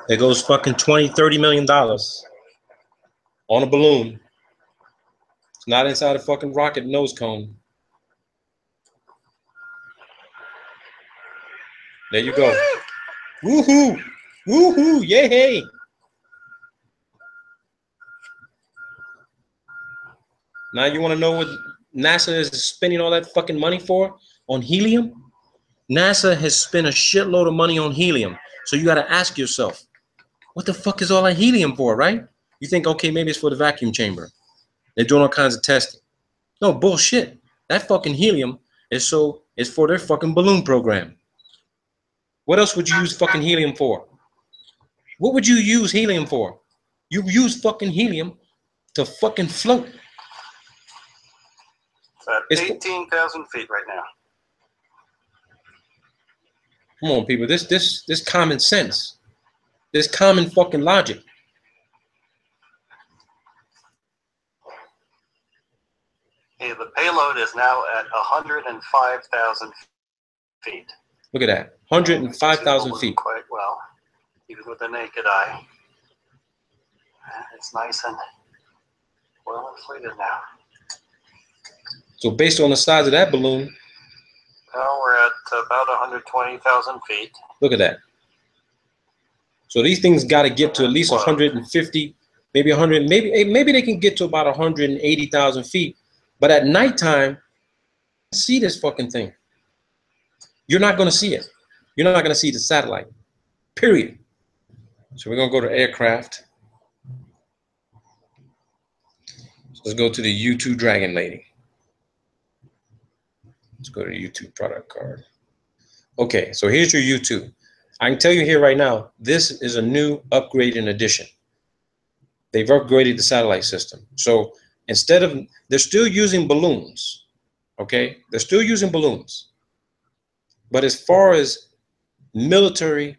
There goes fucking $20–30 million on a balloon. It's not inside a fucking rocket nose cone. There you go. Woohoo! Woohoo! Yay! Now you want to know what NASA is spending all that fucking money for? On helium? NASA has spent a shitload of money on helium. So you got to ask yourself, what the fuck is all that helium for, right? You think, okay, maybe it's for the vacuum chamber. They're doing all kinds of testing. No, bullshit. That fucking helium is for their fucking balloon program. What else would you use fucking helium for? What would you use helium for? You use fucking helium to fucking float. It's at 18,000 feet right now. Come on, people. This common sense. This common fucking logic. Okay, the payload is now at 105,000 feet. Look at that. 105,000 feet. Quite well, even with the naked eye. It's nice and well inflated now. So based on the size of that balloon, well, we're at about 120,000 feet. Look at that. So these things got to get to at least 150, maybe 100, maybe they can get to about 180,000 feet. But at nighttime, see this fucking thing. You're not going to see it. You're not going to see the satellite. Period. So we're going to go to aircraft. So let's go to the U2 Dragon Lady. Let's go to the U2 product card. Okay, so here's your U2. I can tell you here right now, this is a new upgraded edition. They've upgraded the satellite system. So instead of, they're still using balloons, okay? They're still using balloons. But as far as military,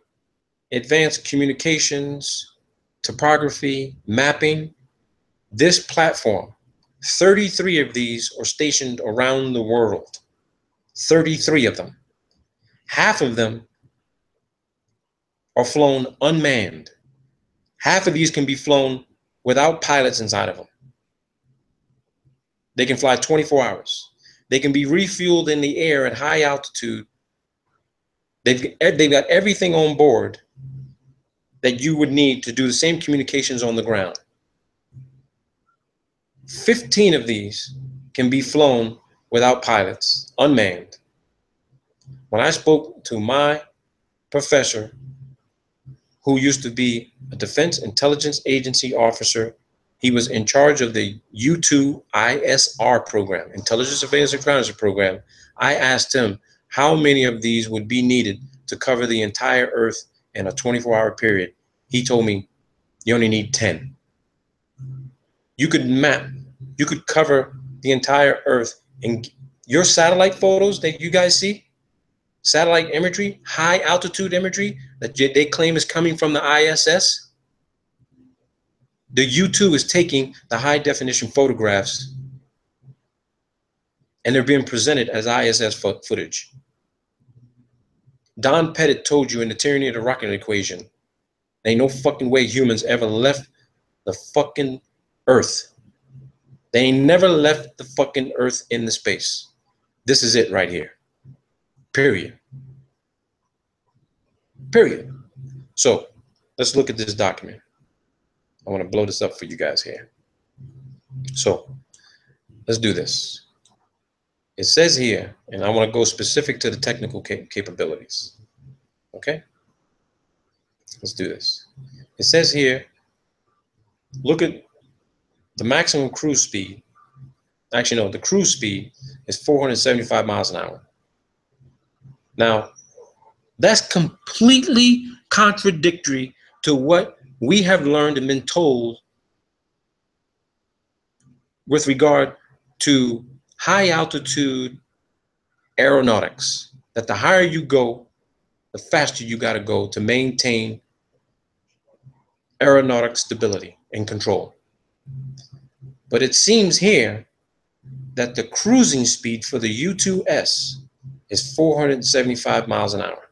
advanced communications, topography, mapping, this platform 33 of these are stationed around the world. 33 of them. Half of them are flown unmanned. Half of these can be flown without pilots inside of them. They can fly 24 hours. They can be refueled in the air at high altitude. They've got everything on board that you would need to do the same communications on the ground. 15 of these can be flown without pilots, unmanned. When I spoke to my professor, who used to be a Defense Intelligence Agency officer, he was in charge of the U-2 ISR program, Intelligence Surveillance Reconnaissance program. I asked him how many of these would be needed to cover the entire Earth in a 24-hour period. He told me, you only need 10. You could cover the entire Earth. And your satellite photos that you guys see, satellite imagery, high altitude imagery that they claim is coming from the ISS, the U-2 is taking the high definition photographs and they're being presented as ISS footage. Don Pettit told you in the Tyranny of the Rocket Equation, there ain't no fucking way humans ever left the fucking Earth. They ain't never left the fucking Earth in the space. This is it right here. Period. Period. So let's look at this document. I want to blow this up for you guys here. So let's do this. It says here, and I want to go specific to the technical capabilities. Okay? Let's do this. It says here, look at the maximum cruise speed. Actually, no, the cruise speed is 475 miles an hour. Now, that's completely contradictory to what we have learned and been told with regard to high altitude aeronautics, that the higher you go, the faster you got to go to maintain aeronautic stability and control. But it seems here that the cruising speed for the U-2S is 475 miles an hour.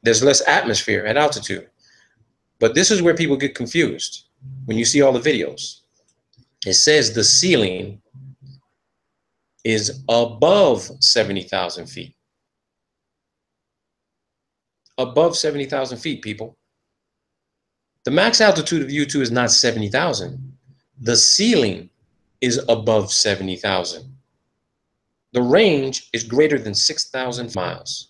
There's less atmosphere at altitude. But this is where people get confused when you see all the videos. It says the ceiling is above 70,000 feet. Above 70,000 feet, people. The max altitude of U-2 is not 70,000. The ceiling is above 70,000. The range is greater than 6,000 miles,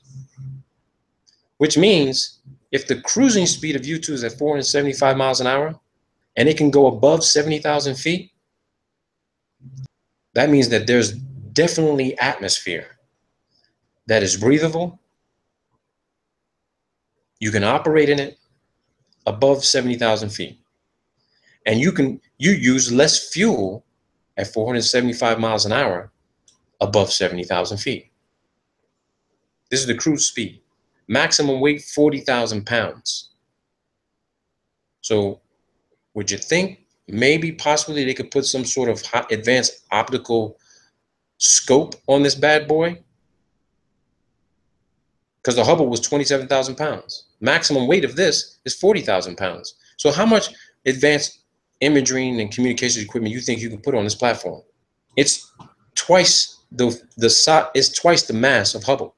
which means if the cruising speed of U-2 is at 475 miles an hour and it can go above 70,000 feet, that means that there's definitely atmosphere that is breathable. You can operate in it above 70,000 feet. And you use less fuel at 475 miles an hour above 70,000 feet. This is the cruise speed. Maximum weight, 40,000 pounds. So would you think maybe possibly they could put some sort of advanced optical scope on this bad boy? Because the Hubble was 27,000 pounds. Maximum weight of this is 40,000 pounds. So how much advanced imaging and communications equipment you think you can put on this platform? It's twice the mass of Hubble,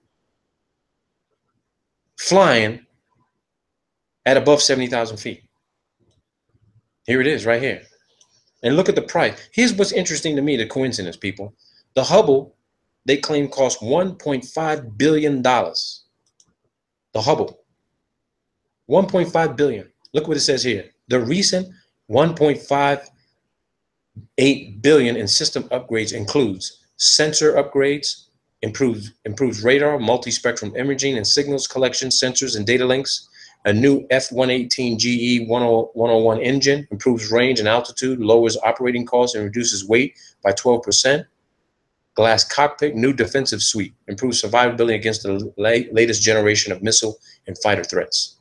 flying at above 70,000 feet. Here it is right here. And look at the price. Here's what's interesting to me, the coincidence, people. The Hubble, they claim, cost $1.5 billion. The Hubble, 1.5 billion. Look what it says here. The recent 1.58 billion in system upgrades includes sensor upgrades, improves radar, multi-spectrum imaging and signals collection, sensors and data links, a new F-118 GE 101 engine, improves range and altitude, lowers operating costs and reduces weight by 12%. Glass cockpit, new defensive suite, improves survivability against the latest generation of missile and fighter threats.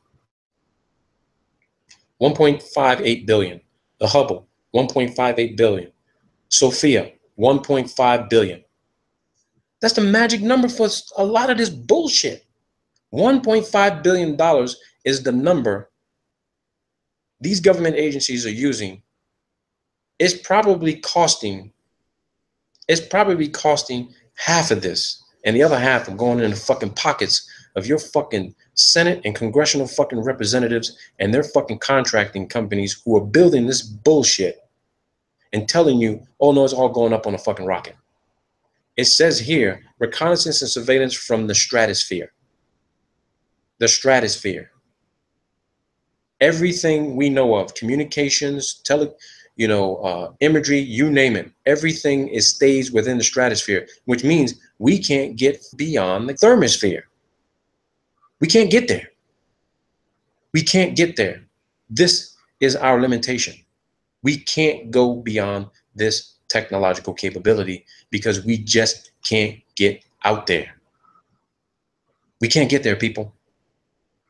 1.58 billion. The Hubble, 1.58 billion. Sophia, 1.5 billion. That's the magic number for a lot of this bullshit. $1.5 billion is the number these government agencies are using. It's probably costing half of this, and the other half are going in the fucking pockets of your fucking Senate and congressional fucking representatives and their fucking contracting companies who are building this bullshit and telling you, oh no, it's all going up on a fucking rocket. It says here, reconnaissance and surveillance from the stratosphere. The stratosphere. Everything we know of, communications, imagery, you name it, everything stays within the stratosphere, which means we can't get beyond the thermosphere. We can't get there. We can't get there. This is our limitation. We can't go beyond this technological capability because we just can't get out there. We can't get there, people.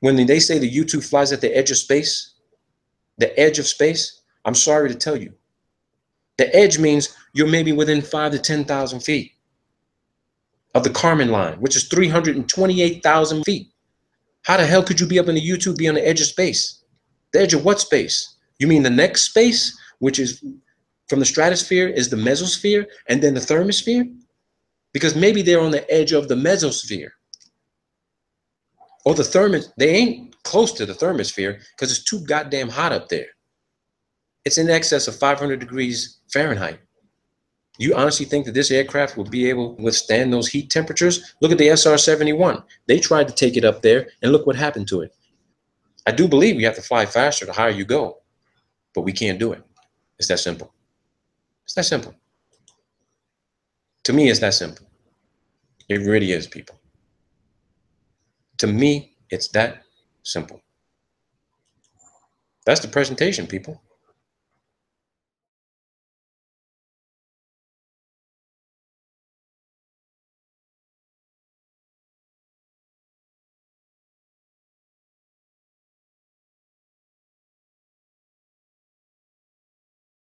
When they say the U-2 flies at the edge of space, I'm sorry to tell you, the edge means you're maybe within 5,000 to 10,000 feet of the Kármán line, which is 328,000 feet. How the hell could you be up in the U-2, be on the edge of space? The edge of what space? You mean the next space, which is from the stratosphere, is the mesosphere, and then the thermosphere? Because maybe they're on the edge of the mesosphere. Or they ain't close to the thermosphere because it's too goddamn hot up there. It's in excess of 500 degrees Fahrenheit. You honestly think that this aircraft will be able to withstand those heat temperatures? Look at the SR-71. They tried to take it up there, and look what happened to it. I do believe we have to fly faster the higher you go, but we can't do it. It's that simple. It's that simple. To me, it's that simple. It really is, people. To me, it's that simple. That's the presentation, people.